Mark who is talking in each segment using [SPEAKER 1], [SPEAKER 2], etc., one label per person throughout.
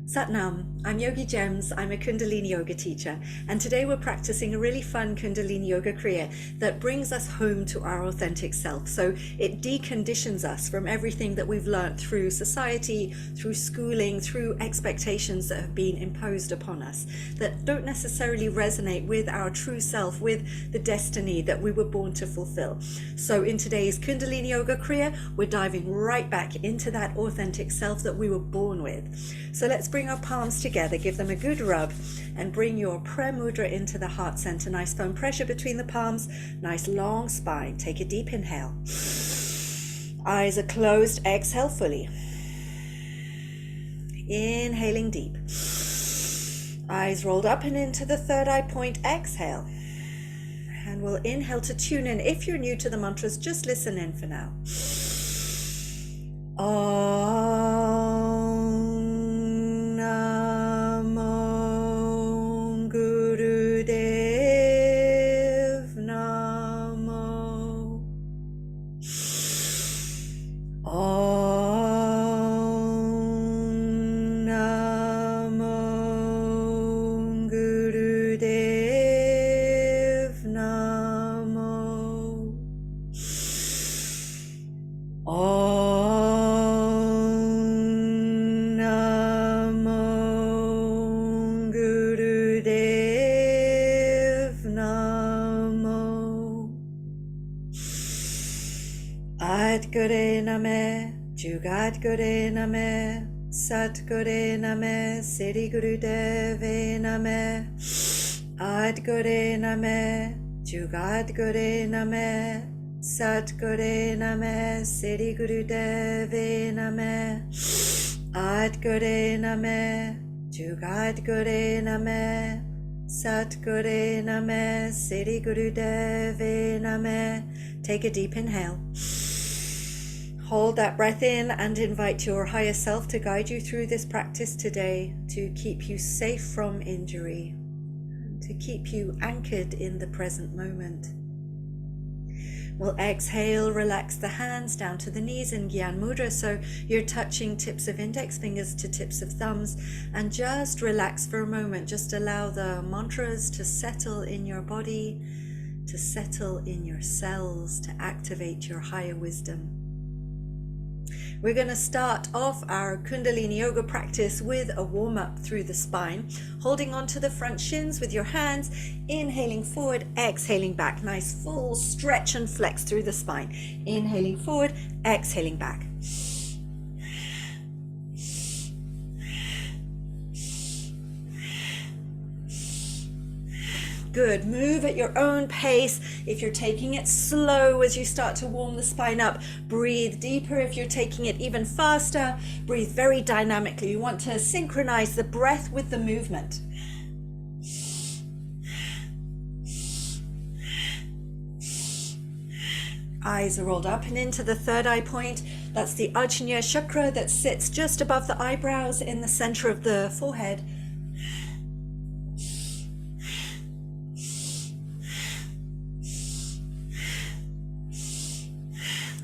[SPEAKER 1] Satnam, I'm Yogigems, I'm a Kundalini yoga teacher, and today we're practicing a really fun Kundalini yoga kriya that brings us home to our authentic self. So it deconditions us from everything that we've learned through society, through schooling, through expectations that have been imposed upon us that don't necessarily resonate with our true self, with the destiny that we were born to fulfill. So in today's Kundalini yoga kriya, we're diving right back into that authentic self that we were born with. So let's bring our palms together, give them a good rub, and bring your prayer mudra into the heart center. Nice firm pressure between the palms, nice long spine. Take a deep inhale. Eyes are closed, exhale fully. Inhaling deep. Eyes rolled up and into the third eye point, exhale. And we'll inhale to tune in. If you're new to the mantras, just listen in for now. Adgure name, Jugadgure name, Satgure name, Siddhi Gurudeve name. Adgure name, Jugadgure name, Satgure name, Siddhi Gurudeve name. Adgure name, Jugadgure name, Satgure name, Siddhi Gurudeve name. Take a deep inhale. Hold that breath in and invite your higher self to guide you through this practice today, to keep you safe from injury, to keep you anchored in the present moment. We'll exhale, relax the hands down to the knees in Gyan Mudra, so you're touching tips of index fingers to tips of thumbs, and just relax for a moment. Just allow the mantras to settle in your body, to settle in your cells, to activate your higher wisdom. We're going to start off our Kundalini yoga practice with a warm-up through the spine, holding on to the front shins with your hands, inhaling forward, exhaling back. Nice full stretch and flex through the spine. Inhaling forward, exhaling back. Good. Move at your own pace. If you're taking it slow as you start to warm the spine up, breathe deeper. If you're taking it even faster, breathe very dynamically. You want to synchronize the breath with the movement. Eyes are rolled up and into the third eye point. That's the Ajna chakra that sits just above the eyebrows in the center of the forehead.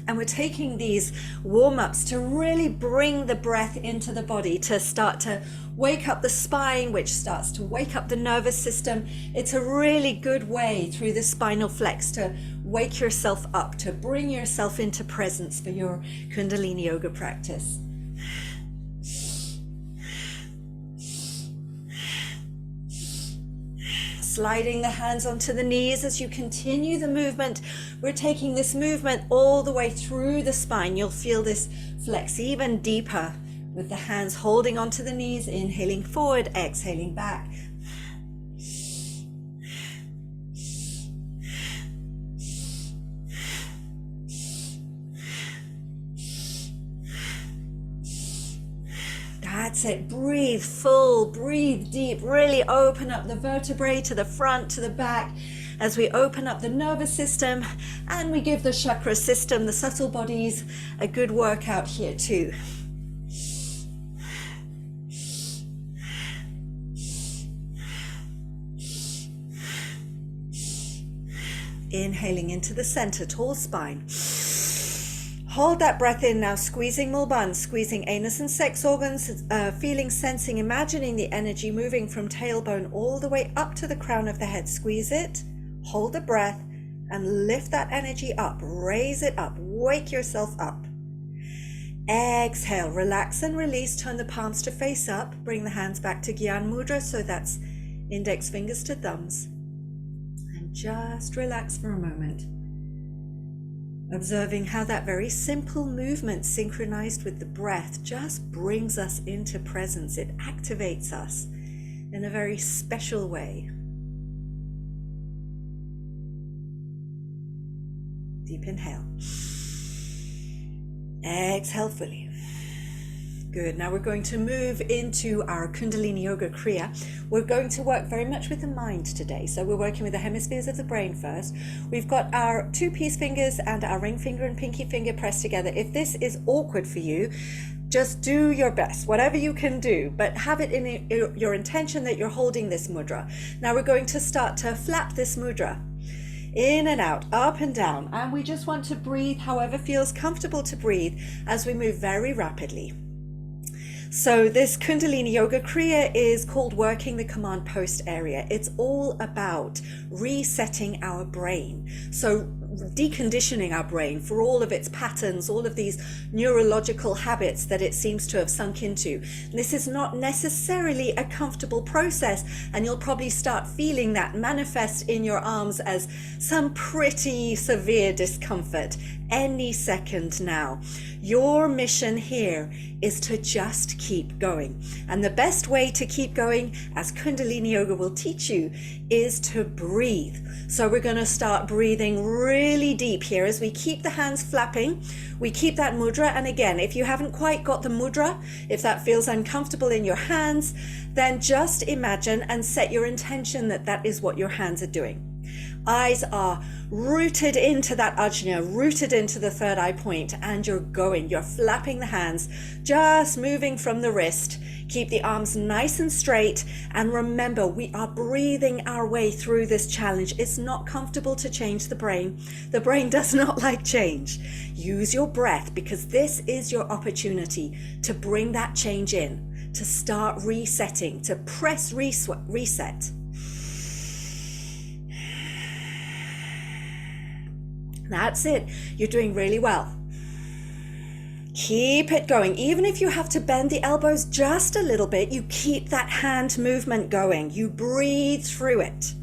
[SPEAKER 1] And we're taking these warm-ups to really bring the breath into the body, to start to wake up the spine, which starts to wake up the nervous system. It's a really good way through the spinal flex to wake yourself up, to bring yourself into presence for your Kundalini yoga practice. Sliding the hands onto the knees as you continue the movement. We're taking this movement all the way through the spine. You'll feel this flex even deeper with the hands holding onto the knees, inhaling forward, exhaling back. That's it. Breathe full, breathe deep, really open up the vertebrae to the front, to the back, as we open up the nervous system, and we give the chakra system, the subtle bodies, a good workout here too. Inhaling into the center, tall spine. Hold that breath in now, squeezing Mulban, squeezing anus and sex organs, feeling, sensing, imagining the energy moving from tailbone all the way up to the crown of the head. Squeeze it, hold the breath, and lift that energy up, raise it up, wake yourself up. Exhale, relax and release, turn the palms to face up, bring the hands back to Gyan Mudra, so that's index fingers to thumbs. And just relax for a moment. Observing how that very simple movement synchronized with the breath just brings us into presence. It activates us in a very special way. Deep inhale. Exhale fully. Good. Now we're going to move into our Kundalini Yoga Kriya. We're going to work very much with the mind today. So we're working with the hemispheres of the brain first. We've got our two peace fingers and our ring finger and pinky finger pressed together. If this is awkward for you, just do your best, whatever you can do, but have it in your intention that you're holding this mudra. Now we're going to start to flap this mudra. In and out, up and down. And we just want to breathe however feels comfortable to breathe as we move very rapidly. So this Kundalini Yoga Kriya is called working the command post area. It's all about resetting our brain. So deconditioning our brain for all of its patterns, all of these neurological habits that it seems to have sunk into. This is not necessarily a comfortable process, and you'll probably start feeling that manifest in your arms as some pretty severe discomfort any second now. Your mission here is to just keep going. And the best way to keep going, as Kundalini Yoga will teach you, is to breathe. So we're going to start breathing really deep here as we keep the hands flapping. We keep that mudra. And again, if you haven't quite got the mudra, if that feels uncomfortable in your hands, then just imagine and set your intention that that is what your hands are doing. Eyes are rooted into that ajna, rooted into the third eye point, and you're going. You're flapping the hands, just moving from the wrist. Keep the arms nice and straight, and remember, we are breathing our way through this challenge. It's not comfortable to change the brain. The brain does not like change. Use your breath, because this is your opportunity to bring that change in, to start resetting, to press reset. That's it. You're doing really well. Keep it going. Even if you have to bend the elbows just a little bit, you keep that hand movement going. You breathe through it.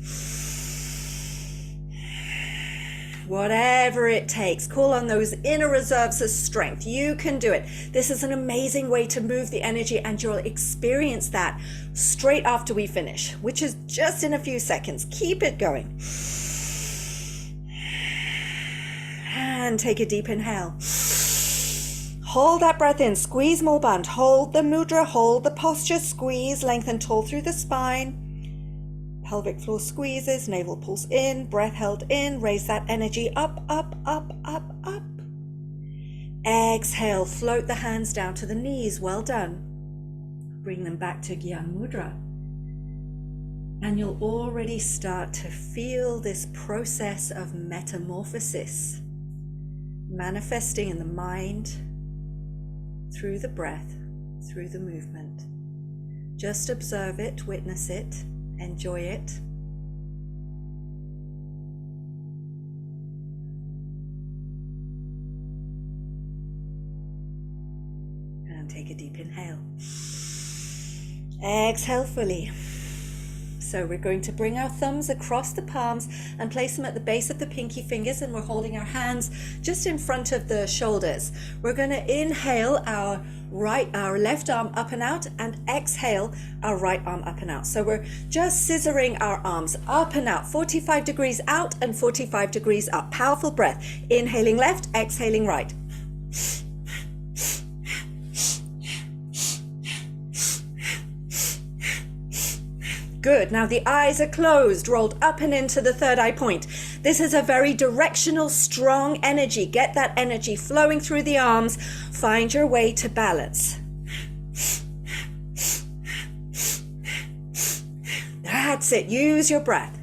[SPEAKER 1] Whatever it takes, call on those inner reserves of strength. You can do it. This is an amazing way to move the energy, and you'll experience that straight after we finish, which is just in a few seconds. Keep it going. And take a deep inhale. Hold that breath in, squeeze more band, hold the mudra, hold the posture, squeeze, lengthen tall through the spine. Pelvic floor squeezes, navel pulls in, breath held in, raise that energy up, up, up, up, up. Exhale, float the hands down to the knees, well done. Bring them back to Gyan Mudra. And you'll already start to feel this process of metamorphosis manifesting in the mind, through the breath, through the movement. Just observe it, witness it, enjoy it. And take a deep inhale. Exhale fully. So we're going to bring our thumbs across the palms and place them at the base of the pinky fingers, and we're holding our hands just in front of the shoulders. We're going to inhale our left arm up and out, and exhale our right arm up and out. So we're just scissoring our arms up and out, 45 degrees out and 45 degrees up. Powerful breath. Inhaling left, exhaling right. Good. Now the eyes are closed, rolled up and into the third eye point. This is a very directional, strong energy. Get that energy flowing through the arms. Find your way to balance. That's it. Use your breath.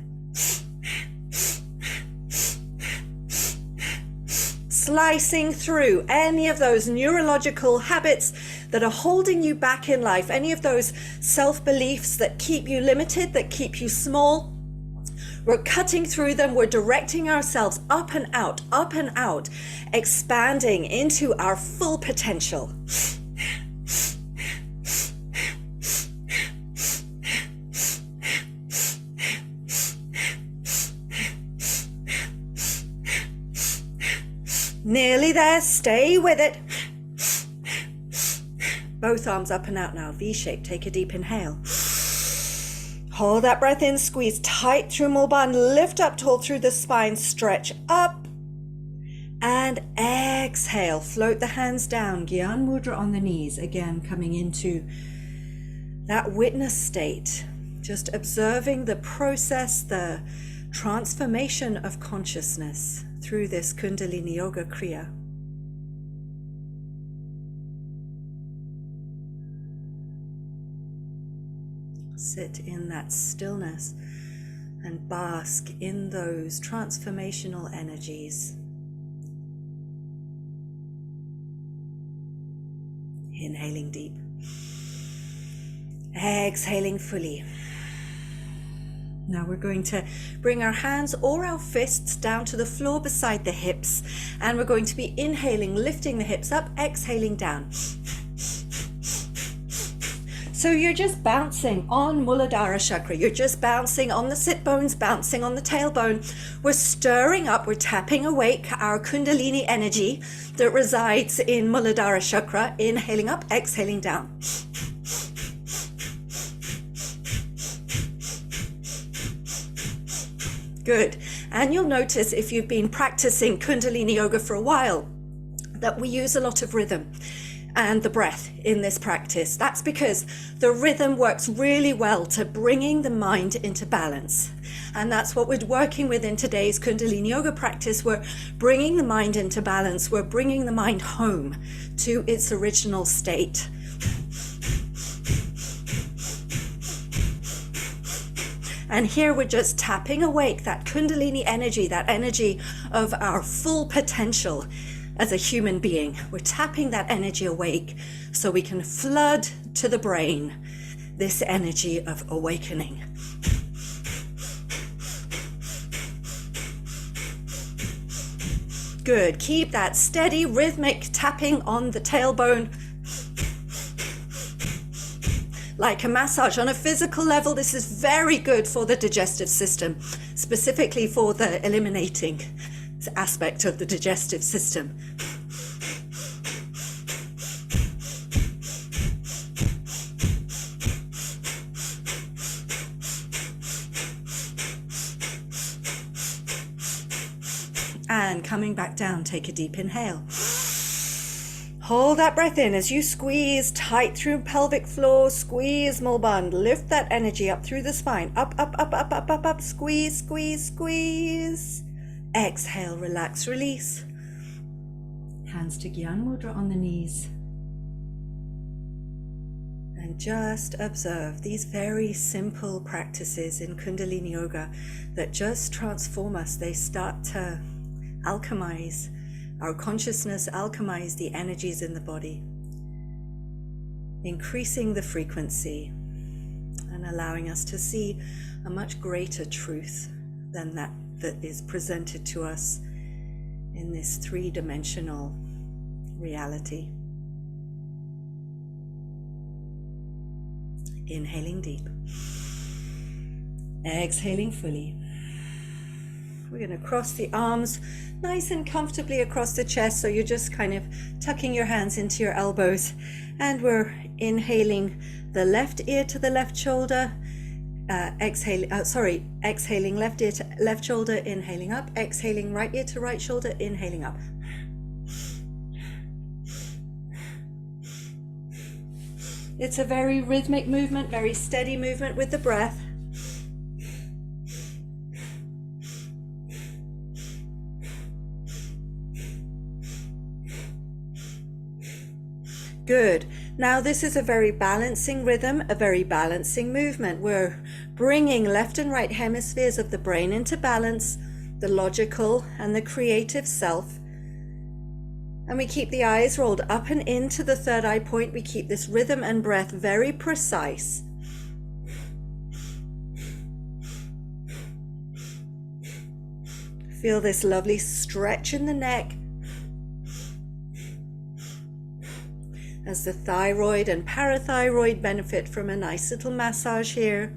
[SPEAKER 1] slicing through any of those neurological habits that are holding you back in life, any of those self-beliefs that keep you limited, that keep you small. We're cutting through them. We're directing ourselves up and out, expanding into our full potential. Nearly there, stay with it. Both arms up and out now, V-shape. Take a deep inhale. Hold that breath in, squeeze tight through Mulban, lift up tall through the spine, stretch up. And exhale, float the hands down, Gyan Mudra on the knees. Again, coming into that witness state, just observing the process, the transformation of consciousness through this Kundalini Yoga Kriya. Sit in that stillness and bask in those transformational energies. Inhaling deep. Exhaling fully. Now we're going to bring our hands or our fists down to the floor beside the hips, and we're going to be inhaling, lifting the hips up, exhaling down. So you're just bouncing on Muladhara chakra. You're just bouncing on the sit bones, bouncing on the tailbone. We're stirring up, we're tapping awake our Kundalini energy that resides in Muladhara chakra. Inhaling up, exhaling down. Good. And you'll notice if you've been practicing Kundalini yoga for a while that we use a lot of rhythm and the breath in this practice. That's because the rhythm works really well to bringing the mind into balance. And that's what we're working with in today's Kundalini yoga practice. We're bringing the mind into balance. We're bringing the mind home to its original state. And here we're just tapping awake that Kundalini energy, that energy of our full potential as a human being. We're tapping that energy awake so we can flood to the brain this energy of awakening. Good. Keep that steady rhythmic tapping on the tailbone. Like a massage on a physical level, this is very good for the digestive system, specifically for the eliminating aspect of the digestive system. And coming back down, take a deep inhale. Hold that breath in as you squeeze tight through pelvic floor, squeeze Mulband, lift that energy up through the spine, up, squeeze, squeeze, squeeze. Exhale, relax, release. Hands to Gyan Mudra on the knees. And just observe these very simple practices in Kundalini Yoga that just transform us. They start to alchemize our consciousness, alchemize the energies in the body, increasing the frequency and allowing us to see a much greater truth than that is presented to us in this three-dimensional reality. Inhaling deep. Exhaling fully. We're going to cross the arms nice and comfortably across the chest, so you're just kind of tucking your hands into your elbows, and we're inhaling the left ear to the left shoulder, exhaling left ear to left shoulder, inhaling up, exhaling right ear to right shoulder, inhaling up. It's a very rhythmic movement, very steady movement with the breath. Good. Now this is a very balancing rhythm, a very balancing movement. We're bringing left and right hemispheres of the brain into balance, the logical and the creative self, And we keep the eyes rolled up and into the third eye point. We keep this rhythm and breath very precise. Feel this lovely stretch in the neck as the thyroid and parathyroid benefit from a nice little massage here.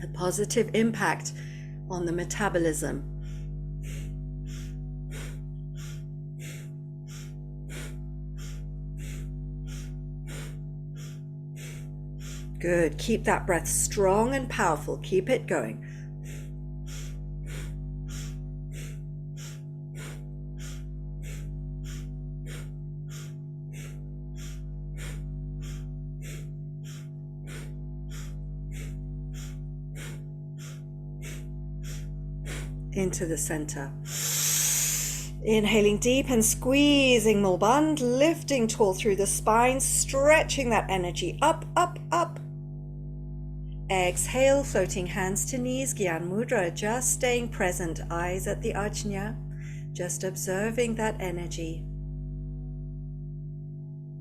[SPEAKER 1] A positive impact on the metabolism. Good. Keep that breath strong and powerful. Keep it going. Into the center. Inhaling deep and squeezing mulband, lifting tall through the spine, stretching that energy up, up, up. Exhale, floating hands to knees, Gyan Mudra, just staying present, eyes at the ajna, just observing that energy.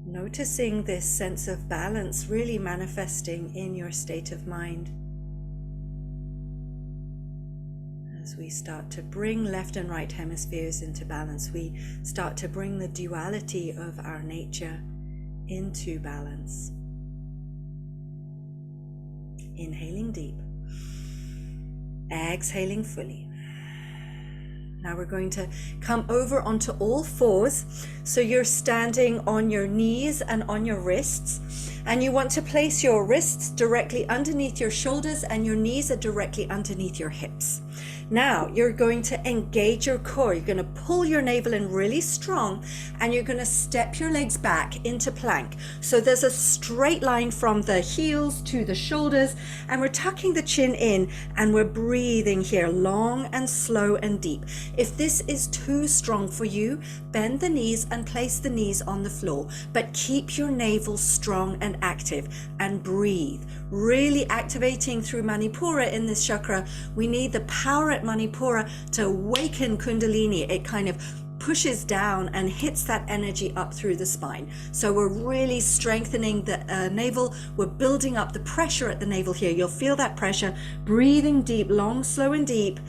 [SPEAKER 1] Noticing this sense of balance really manifesting in your state of mind. As we start to bring left and right hemispheres into balance, we start to bring the duality of our nature into balance. Inhaling deep, exhaling fully. Now we're going to come over onto all fours. So you're standing on your knees and on your wrists, and you want to place your wrists directly underneath your shoulders and your knees are directly underneath your hips. Now you're going to engage your core. You're going to pull your navel in really strong, and you're going to step your legs back into plank. So there's a straight line from the heels to the shoulders, and we're tucking the chin in, and we're breathing here long and slow and deep. If this is too strong for you, bend the knees and place the knees on the floor, but keep your navel strong and active and breathe. Really activating through Manipura in this chakra. We need the power at Manipura to awaken Kundalini. It kind of pushes down and hits that energy up through the spine. So we're really strengthening the navel. We're building up the pressure at the navel here. You'll feel that pressure. Breathing deep, long, slow and deep.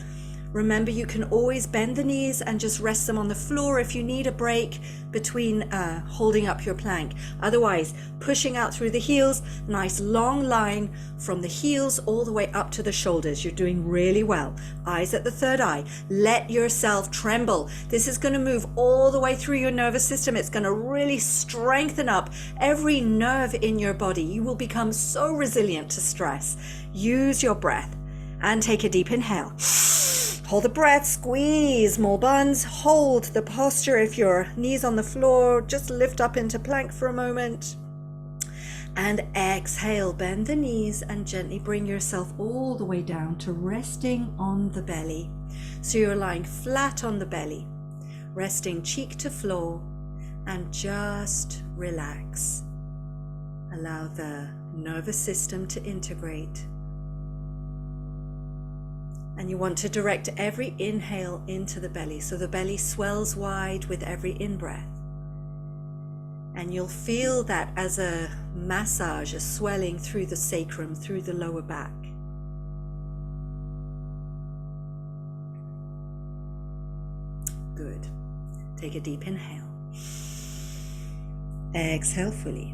[SPEAKER 1] Remember, you can always bend the knees and just rest them on the floor if you need a break between holding up your plank. Otherwise, pushing out through the heels, nice long line from the heels all the way up to the shoulders. You're doing really well. Eyes at the third eye. Let yourself tremble. This is going to move all the way through your nervous system. It's going to really strengthen up every nerve in your body. You will become so resilient to stress. Use your breath and take a deep inhale. Hold the breath, squeeze more buns, hold the posture. If your knees on the floor, just lift up into plank for a moment. And exhale, bend the knees and gently bring yourself all the way down to resting on the belly. So you're lying flat on the belly, resting cheek to floor, and just relax. Allow the nervous system to integrate. And you want to direct every inhale into the belly. So the belly swells wide with every in-breath. And you'll feel that as a massage, a swelling through the sacrum, through the lower back. Good. Take a deep inhale. Exhale fully.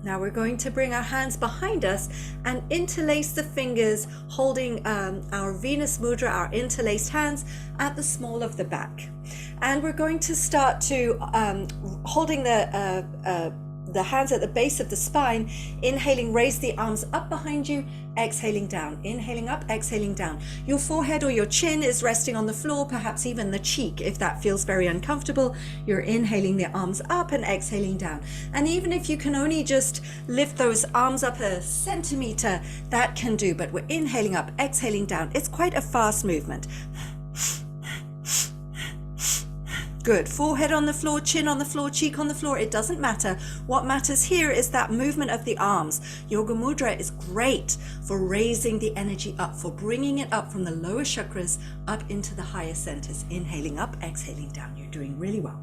[SPEAKER 1] Now we're going to bring our hands behind us and interlace the fingers, holding our Venus mudra, our interlaced hands at the small of the back. And we're going to start to holding the hands at the base of the spine. Inhaling, raise the arms up behind you. Exhaling down. Inhaling up, exhaling down. Your forehead or your chin is resting on the floor, perhaps even the cheek if that feels very uncomfortable. You're inhaling the arms up and exhaling down. And even if you can only just lift those arms up a centimeter, that can do. But we're inhaling up, exhaling down. It's quite a fast movement. Good. Forehead on the floor, chin on the floor, cheek on the floor. It doesn't matter. What matters here is that movement of the arms. Yoga Mudra is great for raising the energy up, for bringing it up from the lower chakras up into the higher centers. Inhaling up, exhaling down. You're doing really well.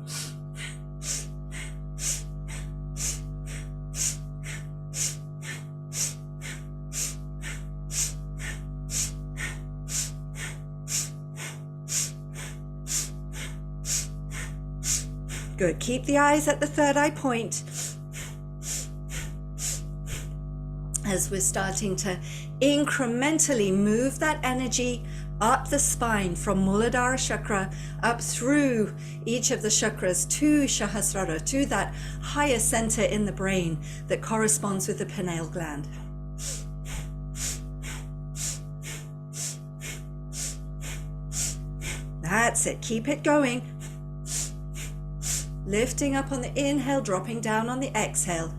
[SPEAKER 1] Good. Keep the eyes at the third eye point as we're starting to incrementally move that energy up the spine from Muladhara chakra up through each of the chakras to Sahasrara, to that higher center in the brain that corresponds with the pineal gland. That's it. Keep it going. Lifting up on the inhale, dropping down on the exhale.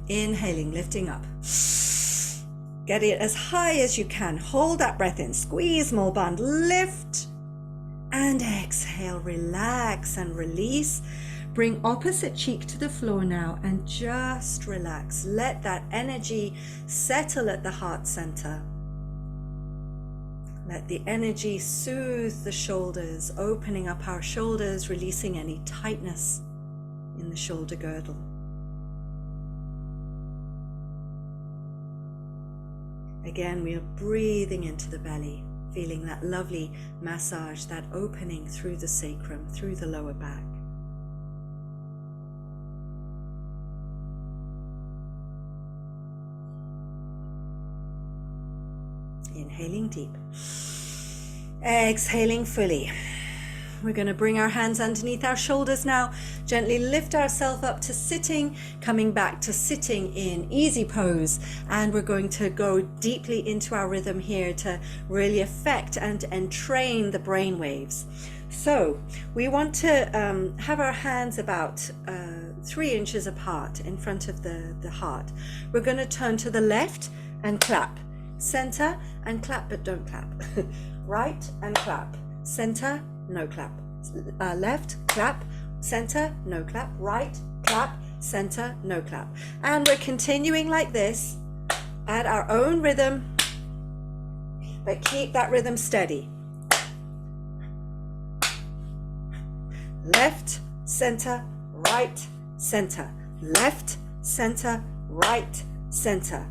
[SPEAKER 1] Inhaling, lifting up. Get it as high as you can. Hold that breath in. Squeeze small band. Lift and exhale. Relax and release. Bring opposite cheek to the floor now and just relax. Let that energy settle at the heart center. Let the energy soothe the shoulders, opening up our shoulders, releasing any tightness in the shoulder girdle. Again, we are breathing into the belly, feeling that lovely massage, that opening through the sacrum, through the lower back. Inhaling deep. Exhaling fully. We're going to bring our hands underneath our shoulders now. Gently lift ourselves up to sitting, coming back to sitting in easy pose. And we're going to go deeply into our rhythm here to really affect and train the brain waves. So we want to have our hands about 3 inches apart in front of the heart. We're going to turn to the left and clap. Center and clap, but don't clap. Right and clap. Center, no clap. Left, clap. Center, no clap. Right, clap. Center, no clap. And we're continuing like this at our own rhythm, but keep that rhythm steady. Left, center, right, center. Left, center, right, center.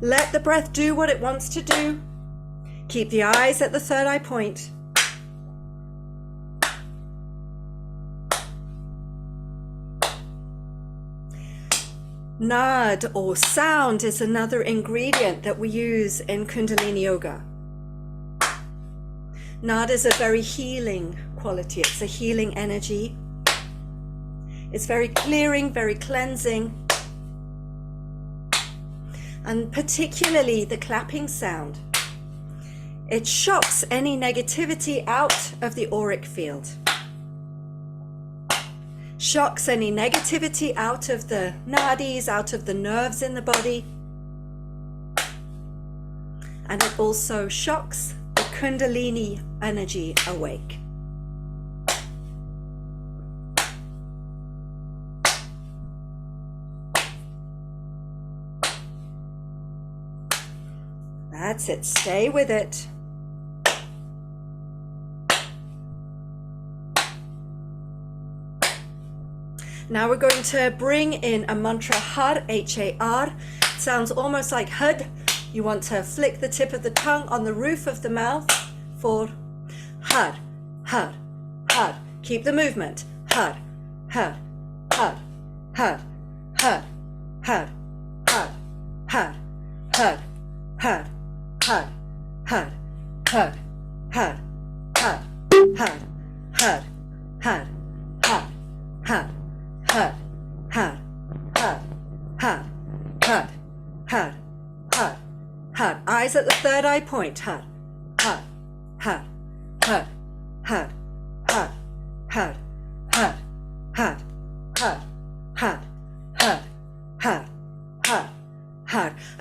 [SPEAKER 1] Let the breath do what it wants to do. Keep the eyes at the third eye point. Nad or sound is another ingredient that we use in Kundalini Yoga. Nad is a very healing quality. It's a healing energy. It's very clearing, very cleansing. And particularly the clapping sound. It shocks any negativity out of the auric field. Shocks any negativity out of the nadis, out of the nerves in the body. And it also shocks the Kundalini energy awake. That's it. Stay with it. Now we're going to bring in a mantra, Har, H-A-R. It sounds almost like Hud. You want to flick the tip of the tongue on the roof of the mouth for Har, Har, Har. Keep the movement. Har, Har, Har, Har, Har, Har, Har, Har, Har, Har. Har, har, har, har, har, har, har, har, har, har, har, har, har, har, har, har, har, har. Eyes at the third eye point. Har, har, har, har, har, har, har, har,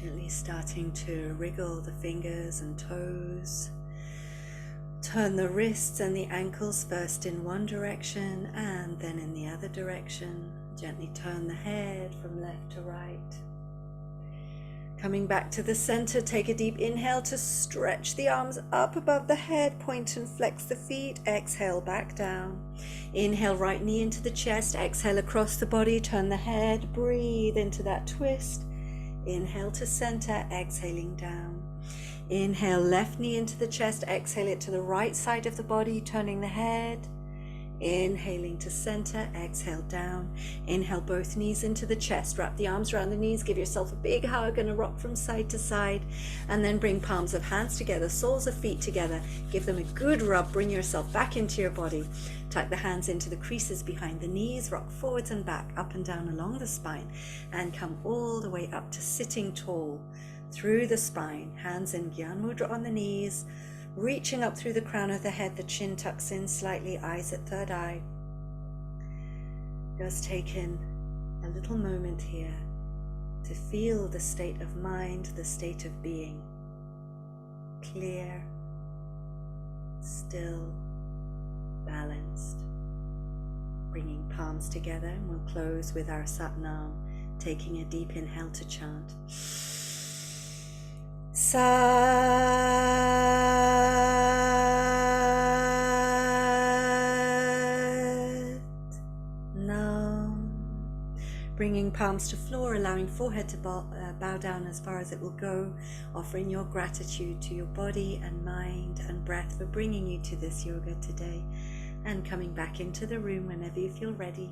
[SPEAKER 1] Gently starting to wriggle the fingers and toes. Turn the wrists and the ankles first in one direction and then in the other direction. Gently turn the head from left to right. Coming back to the center, take a deep inhale to stretch the arms up above the head, point and flex the feet. Exhale, back down. Inhale, right knee into the chest. Exhale across the body, turn the head, breathe into that twist. Inhale to center, exhaling down. Inhale, left knee into the chest. Exhale it to the right side of the body, turning the head. Inhaling to center, exhale down. Inhale, both knees into the chest. Wrap the arms around the knees, give yourself a big hug and a rock from side to side. And then bring palms of hands together, soles of feet together. Give them a good rub, bring yourself back into your body. Tuck the hands into the creases behind the knees, rock forwards and back, up and down along the spine. And come all the way up to sitting tall through the spine. Hands in Gyan Mudra on the knees. Reaching up through the crown of the head, the chin tucks in slightly, eyes at third eye. Just taking a little moment here to feel the state of mind, the state of being. Clear, still, balanced. Bringing palms together, and we'll close with our Sat Nam, taking a deep inhale to chant. Bringing palms to floor, allowing forehead to bow down as far as it will go, offering your gratitude to your body and mind and breath for bringing you to this yoga today, and coming back into the room whenever you feel ready.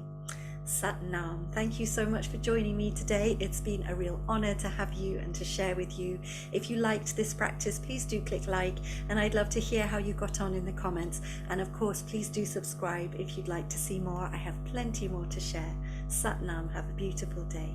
[SPEAKER 1] Sat Nam. Thank you so much for joining me today. It's been a real honor to have you and to share with you. If you liked this practice, please do click like, and I'd love to hear how you got on in the comments. And of course, please do subscribe if you'd like to see more. I have plenty more to share. Sat Nam. Have a beautiful day.